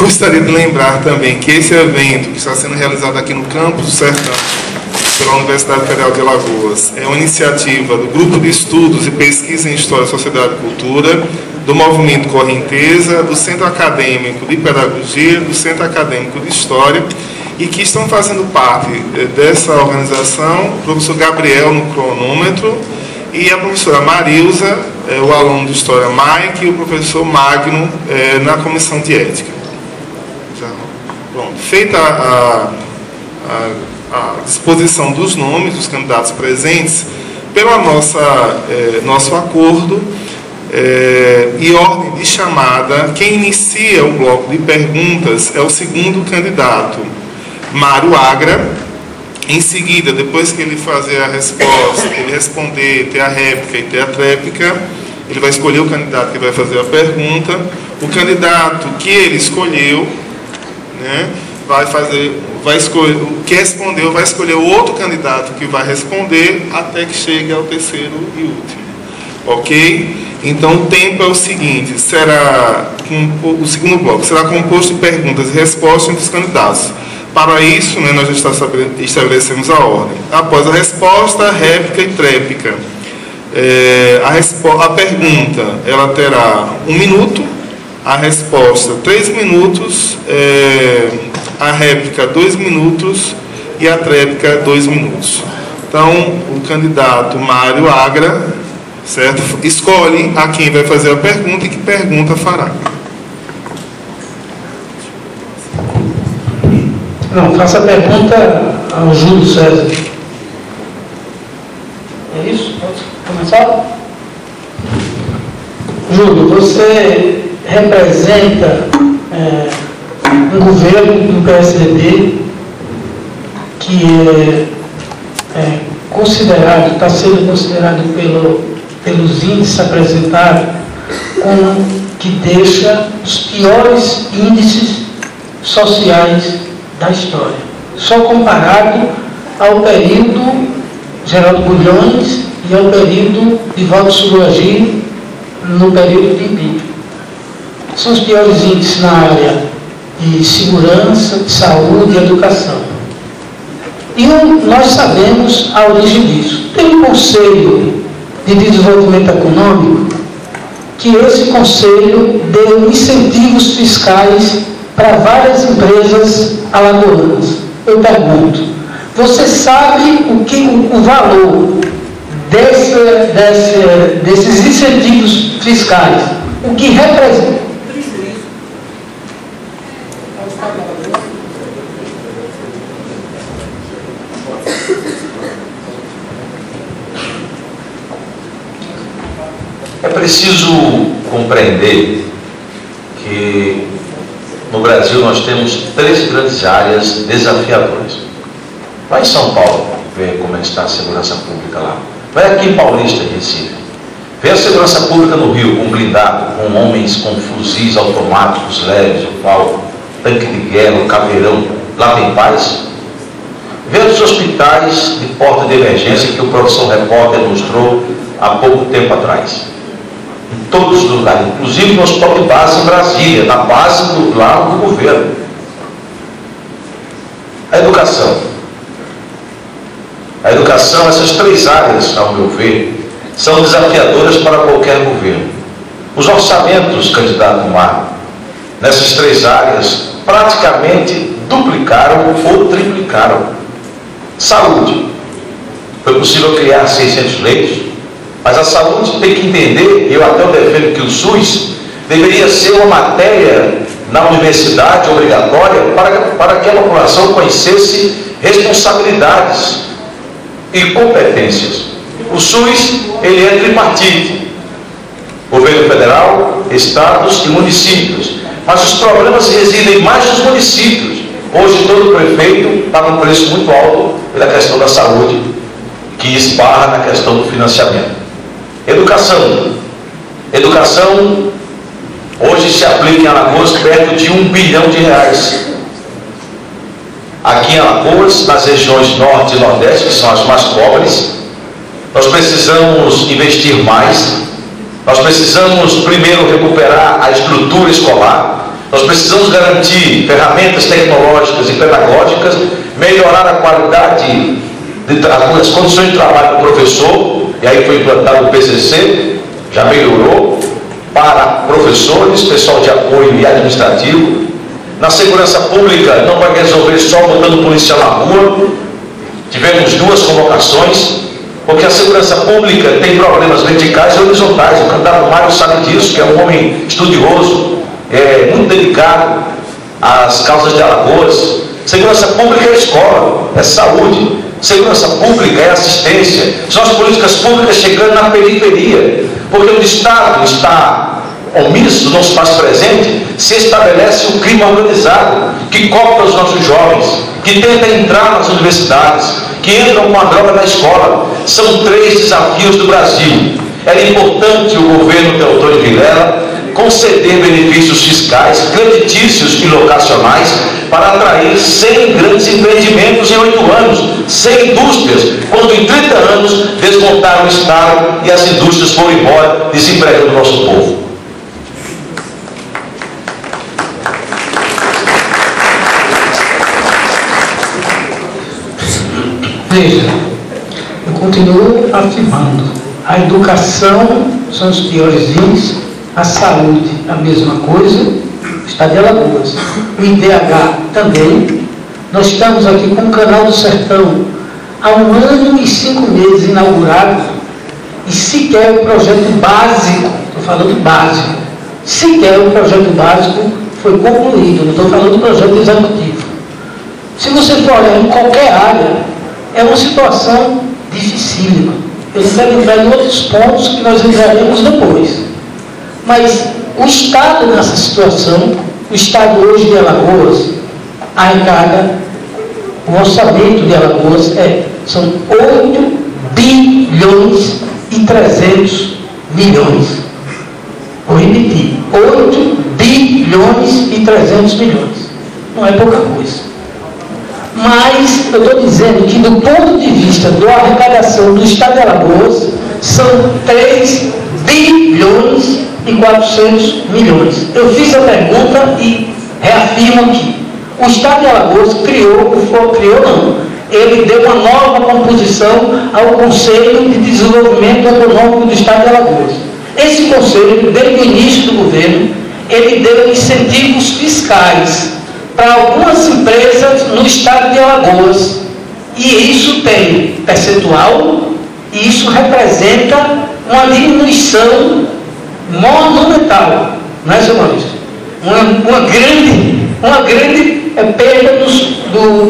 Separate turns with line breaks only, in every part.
Gostaria de lembrar também que esse evento, que está sendo realizado aqui no Campus do Sertão, pela Universidade Federal de Alagoas, é uma iniciativa do Grupo de Estudos e Pesquisa em História, Sociedade e Cultura, do Movimento Correnteza, do Centro Acadêmico de Pedagogia, do Centro Acadêmico de História, e que estão fazendo parte dessa organização o professor Gabriel no cronômetro e a professora Marilza, o aluno de História Mike, e o professor Magno na Comissão de Ética. Pronto. Feita a disposição dos nomes dos candidatos presentes, pelo nosso acordo e ordem de chamada, quem inicia o bloco de perguntas é o segundo candidato, Mário Agra. Em seguida, depois que ele fazer a resposta, ele responder, ter a réplica e ter a tréplica, ele vai escolher o candidato que vai fazer a pergunta. O candidato que ele escolheu, né, o que respondeu vai escolher o outro candidato que vai responder até que chegue ao terceiro e último. Ok? Então o tempo é o seguinte: o segundo bloco será composto de perguntas e respostas entre os candidatos. Para isso, né, nós já estabelecemos a ordem. Após a resposta, réplica e tréplica. A pergunta ela terá 1 minuto, a resposta 3 minutos, a réplica 2 minutos e a tréplica 2 minutos. Então, o candidato Mário Agra, certo, escolhe a quem vai fazer a pergunta e que pergunta fará.
Não, faça a pergunta ao Júlio César. É isso? Pode começar? Júlio, você representa um governo do PSDB que está sendo considerado pelos índices apresentados como que deixa os piores índices sociais da história, só comparado ao período Geraldo Bulhões e ao período de Valdo Suruagi no período de Impírio. São os piores índices na área de segurança, de saúde e educação. E nós sabemos a origem disso. Tem um Conselho de Desenvolvimento Econômico que esse Conselho deu incentivos fiscais para várias empresas alagoanas. Eu pergunto, você sabe o valor desses incentivos fiscais? O que representa?
É preciso compreender que no Brasil nós temos 3 grandes áreas desafiadoras. Vai em São Paulo ver como é que está a segurança pública lá. Vai aqui em Paulista, Recife. Vê a segurança pública no Rio, com blindado, com homens com fuzis automáticos leves, o pau, tanque de guerra, o caveirão. Lá tem paz. Vê os hospitais de porta de emergência que o professor repórter mostrou há pouco tempo atrás. Em todos os lugares, inclusive no hospital de base em Brasília, na base lá do governo. A educação. A educação, essas 3 áreas, ao meu ver, são desafiadoras para qualquer governo. Os orçamentos, candidato Mário, nessas 3 áreas, praticamente duplicaram ou triplicaram. Saúde. Foi possível criar 600 leitos, mas a saúde tem que entender, eu até defendo que o SUS deveria ser uma matéria na universidade obrigatória para que a população conhecesse responsabilidades e competências. O SUS, ele é tripartite, governo federal, estados e municípios, mas os problemas residem mais nos municípios. Hoje todo prefeito está com um preço muito alto pela questão da saúde, que esbarra na questão do financiamento. Educação. Educação hoje se aplica em Alagoas perto de R$1 bilhão. Aqui em Alagoas, nas regiões norte e nordeste, que são as mais pobres, nós precisamos investir mais. Nós precisamos primeiro recuperar a estrutura escolar. Nós precisamos garantir ferramentas tecnológicas e pedagógicas, melhorar a qualidade, as condições de trabalho do professor, e aí foi implantado o PCC, já melhorou, para professores, pessoal de apoio e administrativo. Na segurança pública não vai resolver só botando policial na rua. Tivemos 2 convocações, porque a segurança pública tem problemas verticais e horizontais. O candidato Mário sabe disso, que é um homem estudioso, muito dedicado às causas de Alagoas. Segurança pública é escola, é saúde. Segurança pública é assistência. São as políticas públicas chegando na periferia, porque o Estado está omisso, não se faz presente, se estabelece o crime organizado, que copta os nossos jovens, que tenta entrar nas universidades, que entram com a droga na escola. São 3 desafios do Brasil. Era importante o governo Teotônio Vilela conceder benefícios fiscais, creditícios e locacionais para atrair 100 grandes empreendimentos em 8 anos, 100 indústrias, quando em 30 anos desmontaram o Estado e as indústrias foram embora, desempregando o nosso povo.
Veja, eu continuo afirmando, a educação são os piores índices, a saúde a mesma coisa, o Estado de Alagoas, o IDH também. Nós estamos aqui com o Canal do Sertão há 1 ano e 5 meses inaugurado, e sequer o projeto básico, estou falando básico, sequer o projeto básico foi concluído, não estou falando do projeto executivo. Se você for olhar em qualquer área, é uma situação dificílima. Eu não quero entrar em outros pontos que nós entraremos depois. Mas o Estado nessa situação, o Estado hoje de Alagoas, arrecada, o orçamento de Alagoas são 8 bilhões e 300 milhões. Vou repetir, 8 bilhões e 300 milhões. Não é pouca coisa. Mas eu estou dizendo que do ponto de vista da arrecadação do Estado de Alagoas, são 3 bilhões e 400 milhões. Eu fiz a pergunta e reafirmo aqui. O Estado de Alagoas ele deu uma nova composição ao Conselho de Desenvolvimento Econômico do Estado de Alagoas. Esse conselho, desde o início do governo, ele deu incentivos fiscais para algumas empresas no Estado de Alagoas. E isso tem percentual, e isso representa uma diminuição monumental, não é, senhor Maurício? Uma grande perda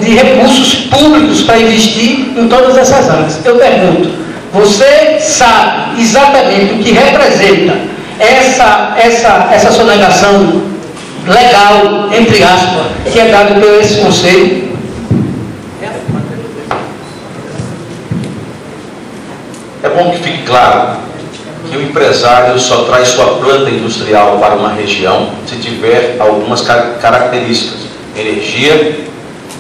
de recursos públicos para investir em todas essas áreas. Eu pergunto, você sabe exatamente o que representa essa sonegação legal, entre aspas, que é dada por esse conselho?
É bom que fique claro que o empresário só traz sua planta industrial para uma região se tiver algumas características: energia,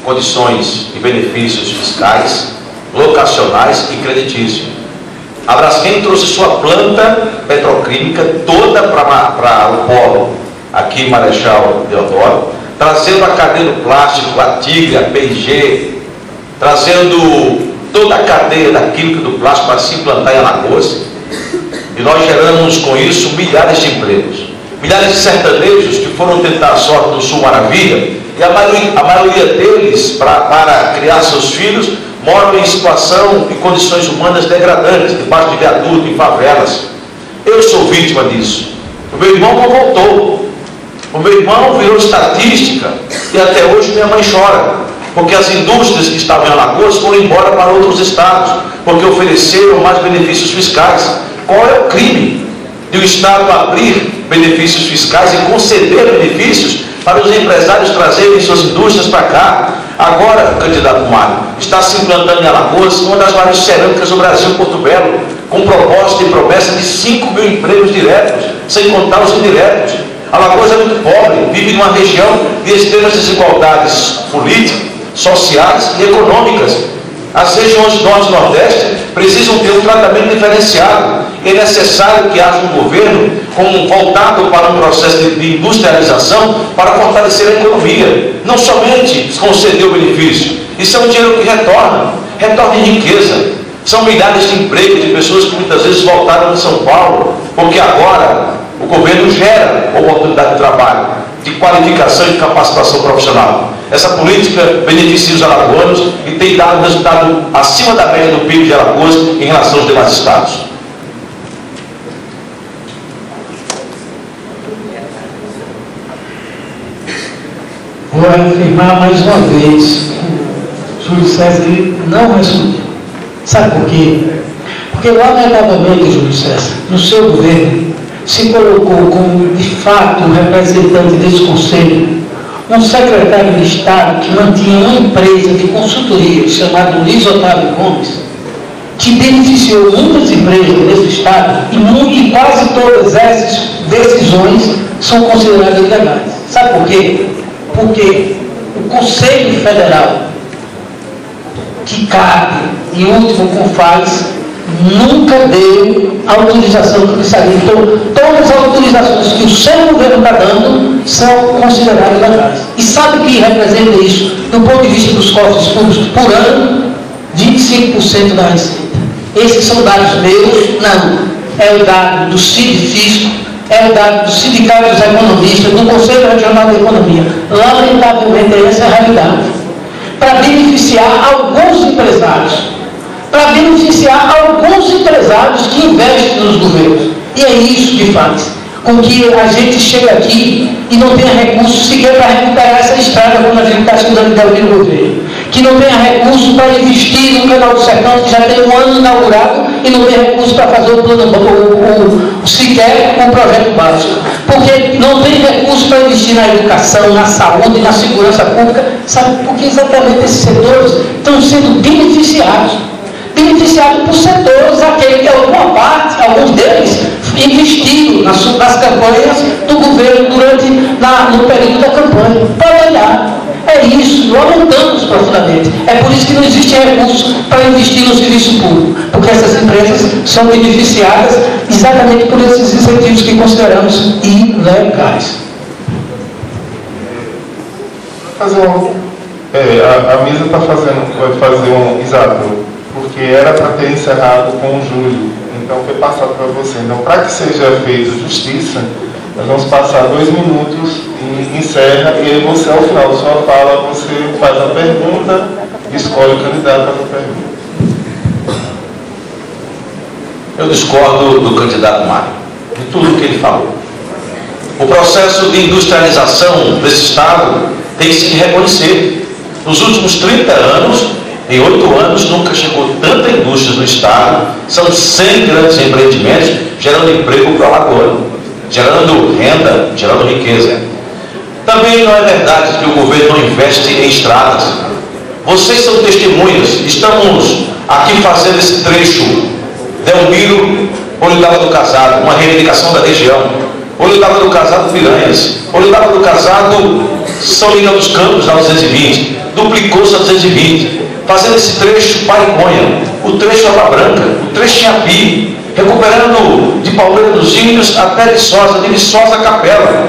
condições e benefícios fiscais, locacionais e creditícios. A Braskem trouxe sua planta petroquímica toda para o polo, aqui em Marechal Deodoro, trazendo a cadeia do plástico, a Tigre, a P&G, trazendo toda a cadeia da química do plástico para se implantar em Alagoas. E nós geramos com isso milhares de empregos. Milhares de sertanejos que foram tentar a sorte no Sul Maravilha, e a maioria deles, para criar seus filhos, moram em situação e condições humanas degradantes, debaixo de viaduto, em favelas. Eu sou vítima disso. O meu irmão não voltou. O meu irmão virou estatística e até hoje minha mãe chora, porque as indústrias que estavam em Alagoas foram embora para outros estados, porque ofereceram mais benefícios fiscais. Qual é o crime de o Estado abrir benefícios fiscais e conceder benefícios para os empresários trazerem suas indústrias para cá? Agora, candidato Mário, está se implantando em Alagoas uma das maiores cerâmicas do Brasil, Porto Belo, com proposta e promessa de 5 mil empregos diretos, sem contar os indiretos. Alagoas é muito pobre, vive numa região de extremas desigualdades políticas, sociais e econômicas. As regiões norte e nordeste precisam ter um tratamento diferenciado. é necessário que haja um governo voltado para um processo de industrialização para fortalecer a economia, não somente conceder o benefício. Isso é um dinheiro que retorna em riqueza. São milhares de empregos de pessoas que muitas vezes voltaram de São Paulo, porque agora o governo gera oportunidade de trabalho, de qualificação e de capacitação profissional. Essa política beneficia os alagoanos e tem dado um resultado acima da média do PIB de Alagoas em relação aos demais estados.
Vou afirmar mais uma vez, Júlio César não respondeu. Sabe por quê? Porque, lamentavelmente, Júlio César, no seu governo, se colocou como, de fato, representante desse conselho, um secretário de Estado que mantinha uma empresa de consultoria chamada Luiz Otávio Gomes, que beneficiou muitas empresas desse Estado e quase todas essas decisões são consideradas ilegais. Sabe por quê? Porque o Conselho Federal, que cabe, em último confaz, nunca deu a autorização que precisaria. Então, todas as autorizações que o seu governo está dando são consideradas legais. E sabe o que representa isso, do ponto de vista dos cofres públicos, por ano? 25% da receita. Esses são dados meus? Não. É o dado do CID-Fisco, é o dado do Sindicato dos Economistas, do Conselho Regional de Economia. Lamentavelmente, essa é a realidade. Para beneficiar alguns empresários. Para beneficiar alguns empresários que investem nos governos. E é isso que faz com que a gente chegue aqui e não tenha recursos sequer para recuperar essa estrada, como a gente está estudando de ouvir no governo. Que não tenha recursos para investir no Canal do Sertão, que já tem um ano inaugurado, e não tem recursos para fazer o plano, sequer o projeto básico. Porque não tem recursos para investir na educação, na saúde, na segurança pública. Sabe por que exatamente esses setores estão sendo beneficiados? Beneficiado por setores, aquele que alguma parte, alguns deles, investiram nas campanhas do governo no período da campanha. Pode olhar. É isso, lamentamos profundamente. É por isso que não existem recursos para investir no serviço público, porque essas empresas são beneficiadas exatamente por esses incentivos que consideramos ilegais.
A mesa vai fazer um exato, porque era para ter encerrado com o Júlio, então foi passado para você. Então, para que seja feita justiça, nós vamos passar 2 minutos e encerra, e aí você, ao final da sua fala, você faz a pergunta e escolhe o candidato para a pergunta.
Eu discordo do candidato Mário, de tudo que ele falou. O processo de industrialização desse Estado tem que se reconhecer. Nos últimos 30 anos, em 8 anos, nunca chegou tanta indústria no Estado. São 100 grandes empreendimentos gerando emprego para o alagoano, gerando renda, gerando riqueza. Também não é verdade que o governo não investe em estradas. Vocês são testemunhas. Estamos aqui fazendo esse trecho Delmiro, Olhava do Casado, uma reivindicação da região. Olhava do Casado, Piranhas. Olhava do Casado, São Miguel dos Campos, na 220. Duplicou-se a 220. Fazendo esse trecho Pariconha, o trecho Água Branca, o trecho Inhapi, recuperando de Palmeira dos Índios até Viçosa, de Viçosa a Capela,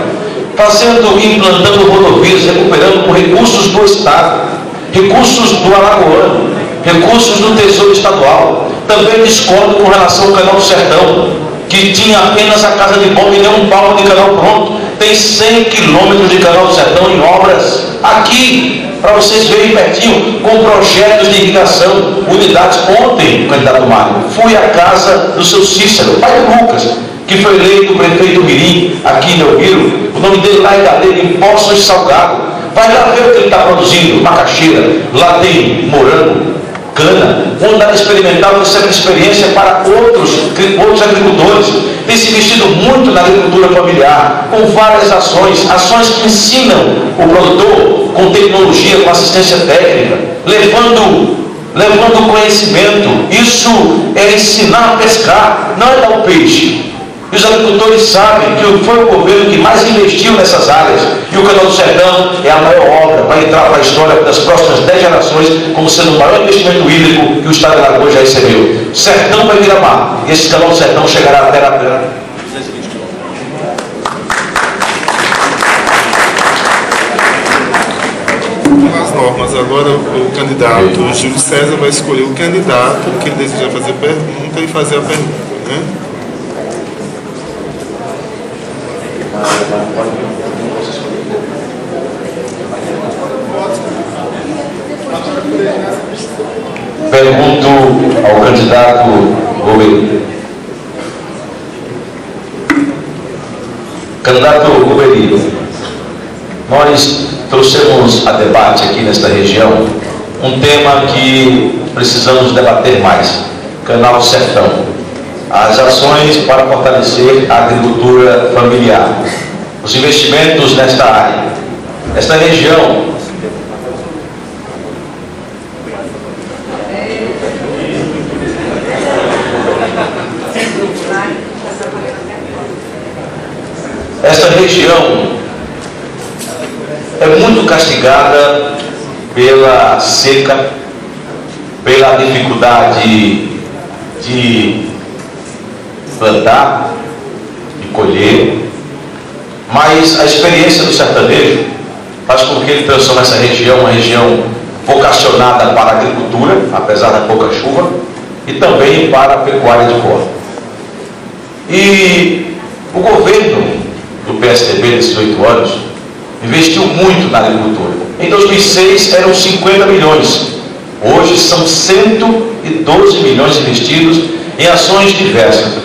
fazendo e implantando rodovias, recuperando com recursos do Estado, recursos do alagoano, recursos do Tesouro Estadual. Também discordo com relação ao Canal do Sertão, que tinha apenas a Casa de Bomba e nem um palmo de canal pronto. Tem 100 quilômetros de Canal do Sertão em obras aqui, para vocês verem pertinho, com projetos de irrigação, unidades. Ontem, candidato Mário, fui à casa do seu Cícero, pai do Lucas, que foi eleito prefeito do Mirim, aqui em Elviro. O nome dele lá é Galeiro, em Poços de Salgado. Vai lá ver o que ele está produzindo, macaxeira. Lá tem morango, cana, uma unidade experimental que serve de experiência para outros agricultores. Tem se investido muito na agricultura familiar, com várias ações que ensinam o produtor com tecnologia, com assistência técnica, levando conhecimento. Isso é ensinar a pescar, não é dar o peixe. E os agricultores sabem que foi o governo que mais investiu nessas áreas. E o Canal do Sertão é a maior obra, vai entrar para a história das próximas 10 gerações como sendo o maior investimento hídrico que o Estado de Alagoas já recebeu. O sertão vai virar mar. E esse Canal do Sertão chegará até a
As normas. Agora o candidato Júlio César vai escolher o candidato que ele deseja fazer pergunta e fazer a pergunta, né?
Pergunto ao candidato Gobeli. Candidato Gobeli, nós trouxemos a debate aqui nesta região um tema que precisamos debater mais: Canal do Sertão. As ações para fortalecer a agricultura familiar, os investimentos nesta área. Esta região é muito castigada pela seca, pela dificuldade de plantar e colher, mas a experiência do sertanejo faz com que ele transforme essa região uma região vocacionada para a agricultura, apesar da pouca chuva, e também para a pecuária de corte. E o governo do PSDB nesses 8 anos investiu muito na agricultura. Em 2006 eram 50 milhões, hoje são 112 milhões investidos em ações diversas.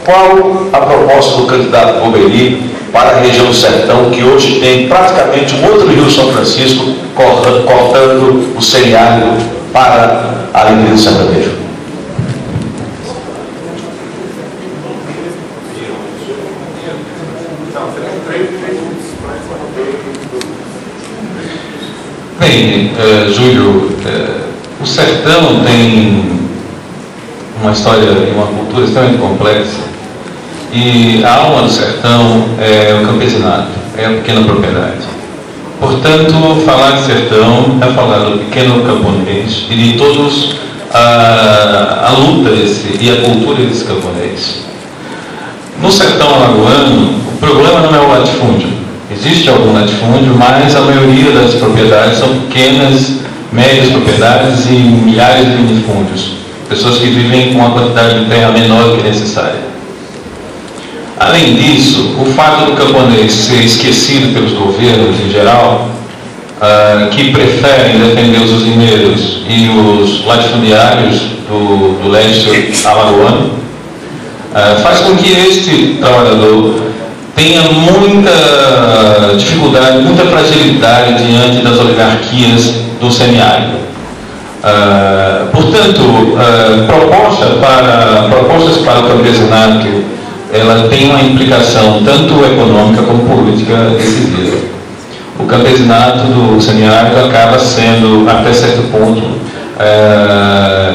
Qual a proposta do candidato Gobeli para a região do Sertão, que hoje tem praticamente um outro Rio São Francisco cortando o semiárido para a alegria do sertanejo?
Bem, Júlio, o sertão tem uma história e uma cultura extremamente complexa, e a alma do sertão é o campesinato, é a pequena propriedade. Portanto, falar de sertão é falar do pequeno camponês e de todos a luta e a cultura desse camponês. No sertão alagoano, o problema não é o latifúndio. Existe algum latifúndio, mas a maioria das propriedades são pequenas, médias propriedades e milhares de minifúndios. Pessoas que vivem com uma quantidade de terra menor do que necessária. Além disso, o fato do camponês ser esquecido pelos governos em geral, que preferem defender os usineiros e os latifundiários do leste alagoano, faz com que este trabalhador tenha muita dificuldade, muita fragilidade diante das oligarquias do semiárido. Portanto, propostas para o campesinato, ela tem uma implicação tanto econômica como política decisiva. O campesinato do semiárido acaba sendo, até certo ponto,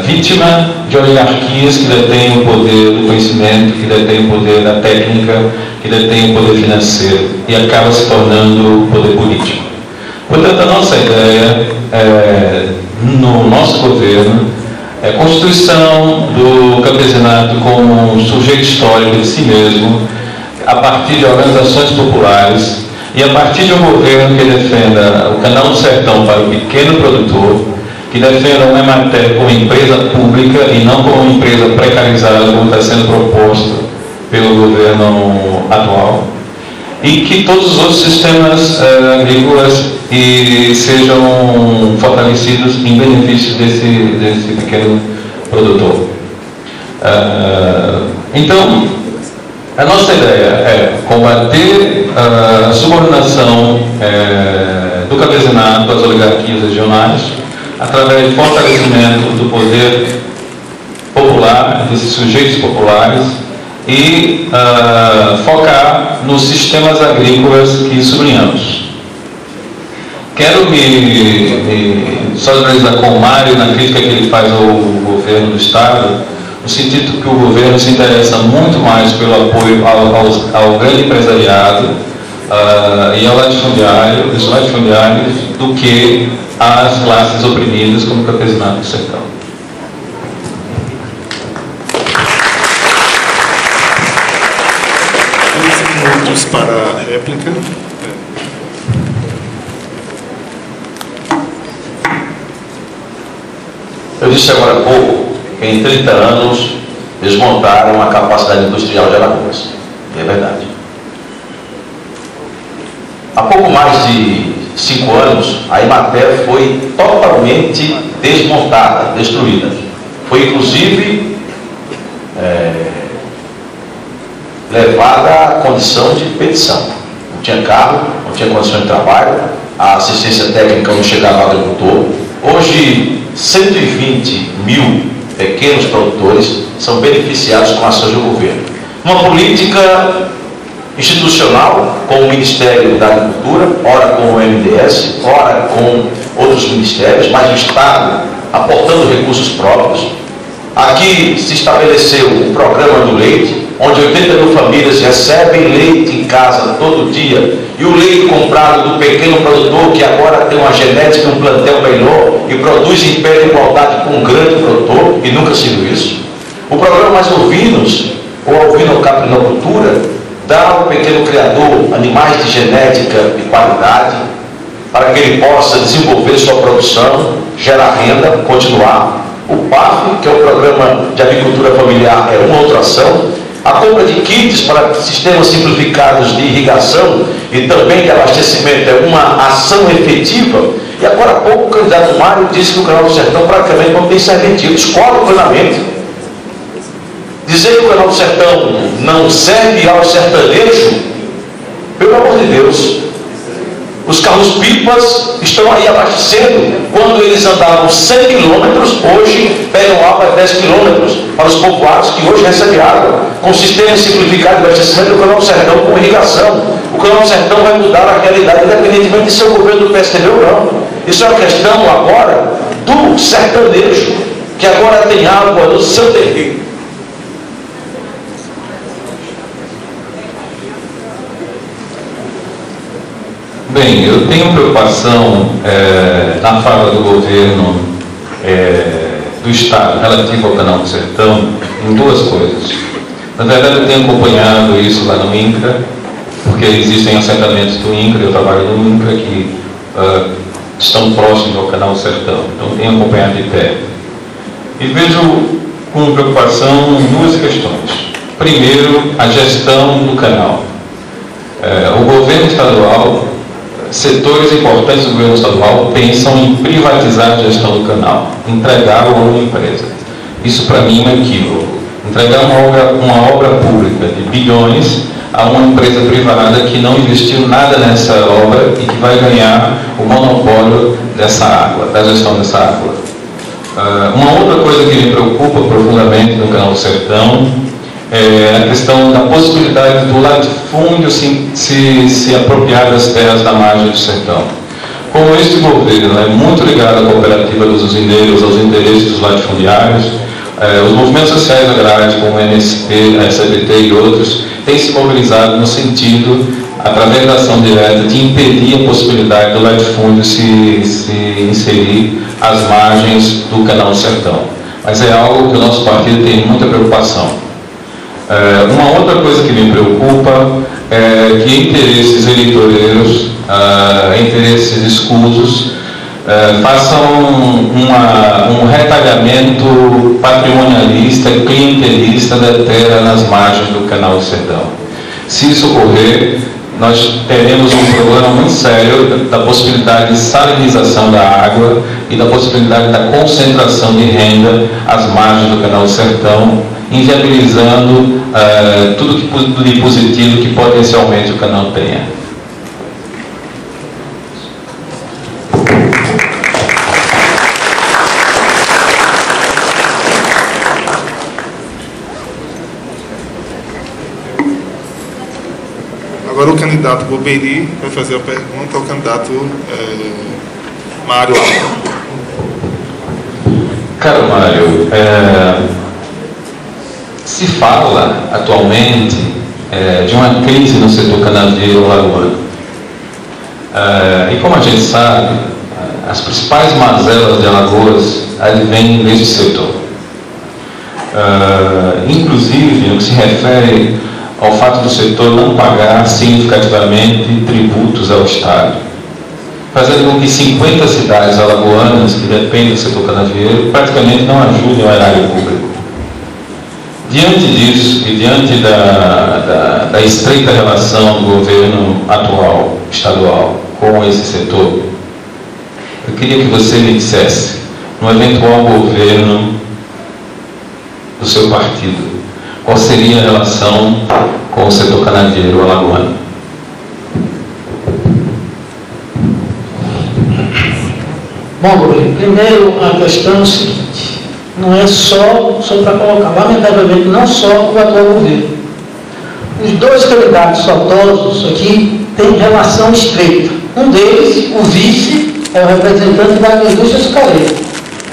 vítima de oligarquias que detêm o poder do conhecimento, que detêm o poder da técnica, que detêm o poder financeiro, e acaba se tornando o poder político. Portanto, a nossa ideia no nosso governo é a constituição do campesinato como um sujeito histórico de si mesmo, a partir de organizações populares, e a partir de um governo que defenda o Canal do Sertão para o pequeno produtor, que defenda o Emater como empresa pública e não como empresa precarizada, como está sendo proposto pelo governo atual, e que todos os outros sistemas agrícolas sejam fortalecidos em benefício desse pequeno produtor. Então, a nossa ideia é combater a subordinação do campesinato às oligarquias regionais através de fortalecimento do poder popular, desses sujeitos populares, e focar nos sistemas agrícolas que sublinhamos. Quero me solidarizar com o Mário na crítica que ele faz ao governo do Estado, no sentido que o governo se interessa muito mais pelo apoio ao grande empresariado e aos latifundiários do que às classes oprimidas como o campesinato do sertão.
15 minutos para a réplica.
Eu disse agora há pouco que em 30 anos desmontaram a capacidade industrial de Alagoas. E é verdade. Há pouco mais de 5 anos, a Emater foi totalmente desmontada, destruída. Foi inclusive levada à condição de petição. Não tinha carro, não tinha condição de trabalho, a assistência técnica não chegava ao agricultor. Hoje, 120 mil pequenos produtores são beneficiados com ações do governo. Uma política institucional com o Ministério da Agricultura, ora com o MDS, ora com outros ministérios, mas o Estado aportando recursos próprios. Aqui se estabeleceu o programa do leite, onde 80 mil famílias recebem leite em casa todo dia, e o leite comprado do pequeno produtor, que agora tem uma genética e um plantel melhor e produz em pé de igualdade com um grande produtor, e nunca se viu isso. O programa Mais Ovinos, ou Ovinocaprinocultura, dá ao pequeno criador animais de genética de qualidade, para que ele possa desenvolver sua produção, gerar renda, continuar. O PAF, que é o Programa de Agricultura Familiar, é uma outra ação. A compra de kits para sistemas simplificados de irrigação e também de abastecimento é uma ação efetiva. E agora há pouco o candidato Mário disse que o Canal do Sertão praticamente não tem serventia. Eu discordo plenamente. Dizer que o Canal do Sertão não serve ao sertanejo, pelo amor de Deus. Os carros-pipas estão aí abastecendo. Quando eles andavam 100 quilômetros, hoje pegam água a 10 quilômetros para os povoados que hoje recebem água. Com o sistema simplificado de abastecimento do Canal do Sertão com irrigação. O Canal do Sertão vai mudar a realidade, independentemente de ser o governo do PSDB ou não. Isso é uma questão agora do sertanejo, que agora tem água no seu terreno.
Bem, eu tenho preocupação na fala do governo do Estado relativo ao Canal do Sertão em duas coisas. Na verdade, eu tenho acompanhado isso lá no INCRA, porque existem assentamentos do INCRA, eu trabalho no INCRA, que estão próximos ao Canal do Sertão, então tenho acompanhado de perto. E vejo com preocupação duas questões. Primeiro, a gestão do canal. O governo estadual, setores importantes do governo estadual pensam em privatizar a gestão do canal, entregar a uma empresa. Isso para mim é um equívoco. Entregar uma obra pública de bilhões a uma empresa privada que não investiu nada nessa obra e que vai ganhar o monopólio dessa água, da gestão dessa água. Uma outra coisa que me preocupa profundamente no Canal do Sertão é a questão da possibilidade do latifúndio se apropriar das terras da margem do sertão. Como este governo é muito ligado à cooperativa dos usineiros, aos interesses dos latifundiários, os movimentos sociais agrários, como o MST, a SBT e outros, têm se mobilizado no sentido, através da ação direta, de impedir a possibilidade do latifúndio se inserir às margens do Canal do Sertão. Mas é algo que o nosso partido tem muita preocupação. Uma outra coisa que me preocupa é que interesses eleitoreiros, interesses escusos, façam um retalhamento patrimonialista, clientelista da terra nas margens do Canal do Sertão. Se isso ocorrer, nós teremos um problema muito sério da possibilidade de salinização da água e da possibilidade da concentração de renda às margens do Canal do Sertão, inviabilizando tudo de positivo que potencialmente o canal tenha.
Agora o candidato Boberi vai fazer a pergunta ao candidato Mário.
Caro Mário, Se fala atualmente de uma crise no setor canavieiro alagoano. E como a gente sabe, as principais mazelas de Alagoas advêm deste setor. Inclusive no que se refere ao fato do setor não pagar significativamente tributos ao Estado, fazendo com que 50 cidades alagoanas que dependem do setor canavieiro praticamente não ajudem o erário público. Diante disso e diante da estreita relação do governo atual, estadual, com esse setor, eu queria que você me dissesse, no eventual governo do seu partido, qual seria a relação com o setor canavieiro alagoano?
Bom, Bruno, primeiro a questão é o seguinte, não é só para colocar, lamentavelmente, não só o atual governo. Os dois candidatos saudosos aqui têm relação estreita. Um deles, o vice, é o representante da indústria açucareira.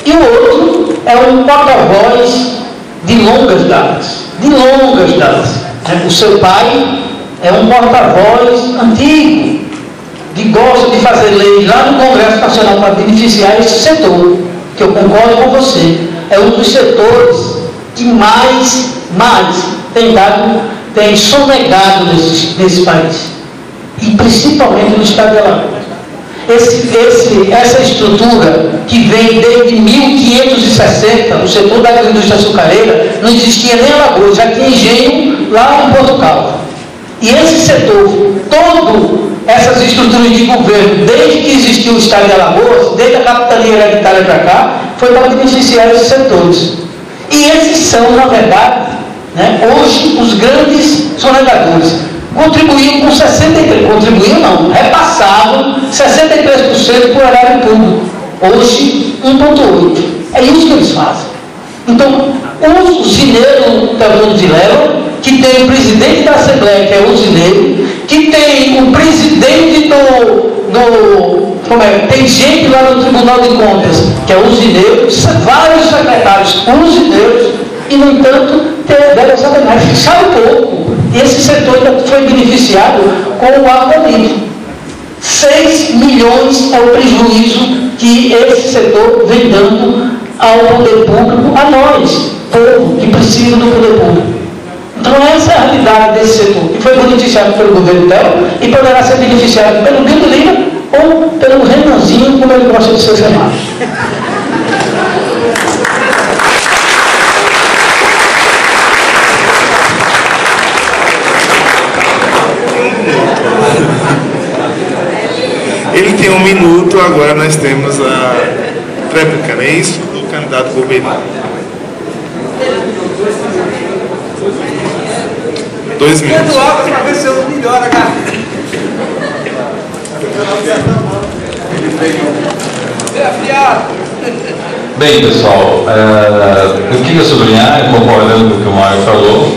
E o outro é um porta-voz de longas datas. O seu pai é um porta-voz antigo, que gosta de fazer lei lá no Congresso Nacional para beneficiar esse setor, que eu concordo com você, é um dos setores que mais tem sonegado nesse país, e principalmente no estado de Alagoas. Essa estrutura que vem desde 1560, o setor da indústria açucareira, não existia nem em Alagoas, já tinha engenho lá em Portugal. E esse setor, essas estruturas de governo, desde que existiu o estado de Alagoas, desde a capitania hereditária para cá, foi para beneficiar esses setores. E esses são, na verdade, hoje, os grandes sonegadores. Contribuíam com 63%, repassavam 63% para o erário público. Hoje, 1,8%. É isso que eles fazem. Então, o usineiro Teodoro Vilela, que tem o presidente da Assembleia, que é o usineiro, que tem o presidente tem gente lá no Tribunal de Contas, que é o usineiro, vários secretários usineiros, e, no entanto, deve saber, sabe pouco. E esse setor ainda foi beneficiado com o ar bonito. 6 milhões é o prejuízo que esse setor vem dando ao poder público, a nós, povo, que precisa do poder público. Então essa é a realidade desse setor, que foi beneficiado pelo governo Teo e poderá ser beneficiado pelo Guilherme Lima ou pelo Renanzinho, como ele gosta de ser chamado.
Ele tem 1 minuto, agora nós temos a tréplica, não é isso? Do candidato governo. 2 minutos.
Eduardo, para ver se eu melhora, cara.
Bem, pessoal, eu queria sublinhar, concordando com o que o Mário falou,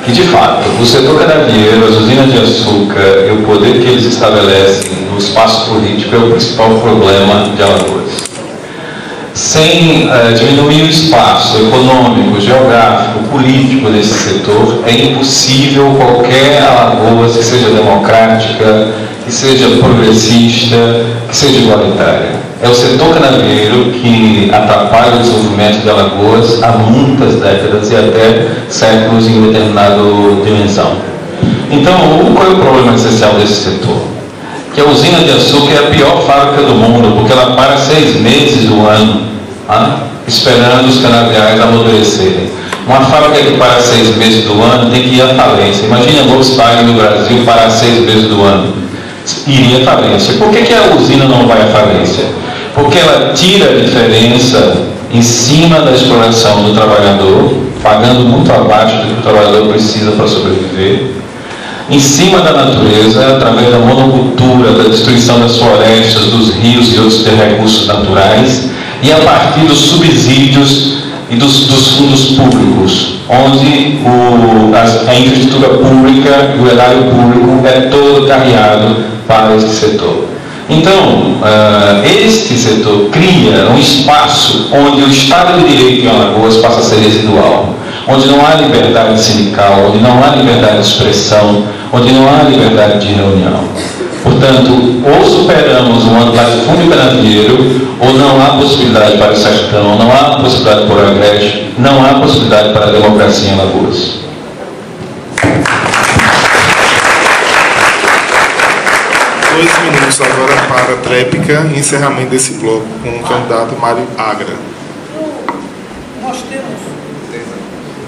que de fato o setor canavieiro, as usinas de açúcar e o poder que eles estabelecem no espaço político é o principal problema de Alagoas. Sem diminuir o espaço econômico, geográfico, político desse setor, é impossível qualquer Alagoas que seja democrática, que seja progressista, que seja igualitária. É o setor canavieiro que atrapalha o desenvolvimento de Alagoas há muitas décadas e até séculos em determinada dimensão. Então, qual é o problema essencial desse setor? Que a usina de açúcar é a pior fábrica do mundo, porque ela para 6 meses do ano, esperando os canaviais amadurecerem. Uma fábrica que para 6 meses do ano tem que ir à falência. Imagine a Volkswagen do Brasil parar 6 meses do ano. Iria à falência. Por que a usina não vai à falência? Porque ela tira a diferença em cima da exploração do trabalhador, pagando muito abaixo do que o trabalhador precisa para sobreviver, em cima da natureza, através da monocultura, da destruição das florestas, dos rios e outros recursos naturais, e a partir dos subsídios e dos fundos públicos, onde a infraestrutura pública e o erário público é todo carreado para esse setor. Então, este setor cria um espaço onde o Estado de Direito em Alagoas passa a ser residual, onde não há liberdade sindical, onde não há liberdade de expressão, onde não há liberdade de reunião. Portanto, ou superamos um latifúndio canavieiro, ou não há possibilidade para o sertão, não há possibilidade para o agreste, não há possibilidade para a democracia em Alagoas.
Minutos agora para a tréplica e encerramento desse bloco com o candidato Mário Agra.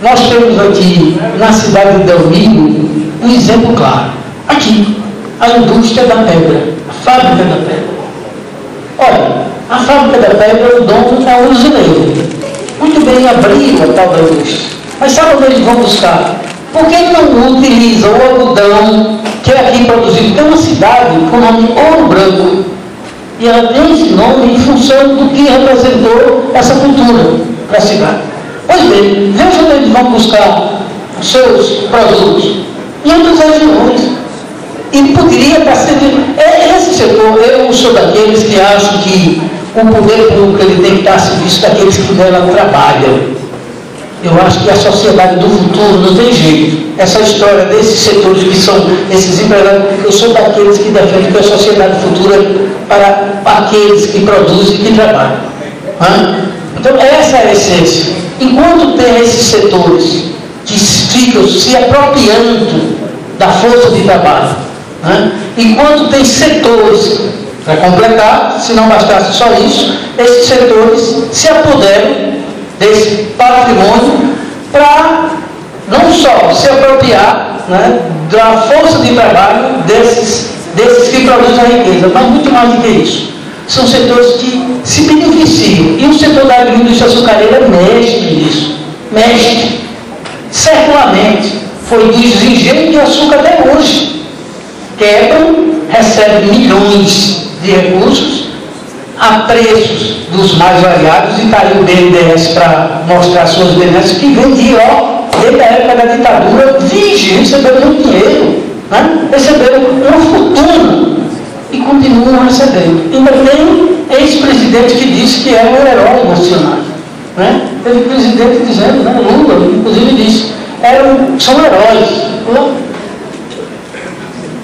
Nós temos aqui na cidade de Delmiro um exemplo claro. Aqui, a indústria da pedra, a fábrica da pedra. Olha, a fábrica da pedra, o dono é um usineiro. Muito bem, abriu a tal da indústria. Mas sabe onde eles vão buscar? Por que não utilizam o algodão que é aqui produzido? Tem uma cidade com o nome Ouro Branco. E ela tem esse nome em função do que representou essa cultura para a cidade. Pois bem, veja onde eles vão buscar os seus produtos. Em outras regiões. E poderia estar sendo... Esse setor, eu sou daqueles que acham que o poder público ele tem que estar a serviço daqueles que nela trabalham. Eu acho que a sociedade do futuro não tem jeito. Essa história desses setores que são esses empregados, eu sou daqueles que defendem que a sociedade futura para aqueles que produzem e que trabalham. Então, essa é a essência. Enquanto tem esses setores que ficam se apropriando da força de trabalho, enquanto tem setores, para completar, se não bastasse só isso, esses setores se apoderam desse patrimônio para não só se apropriar da força de trabalho desses que produzem a riqueza, mas muito mais do que isso. São setores que se beneficiam. E o setor da agroindústria açucareira mexe nisso. Mexe. Certamente foi dos engenhos de açúcar até hoje. Quebram, recebem milhões de recursos a preços dos mais variados, e está aí o BNDES para mostrar suas benesses, que vendiam, desde a época da ditadura, receberam muito dinheiro, receberam uma fortuna e continuam recebendo. Ainda tem ex-presidente que disse que era um herói nacional. Teve presidente dizendo, Lula, inclusive disse, são heróis.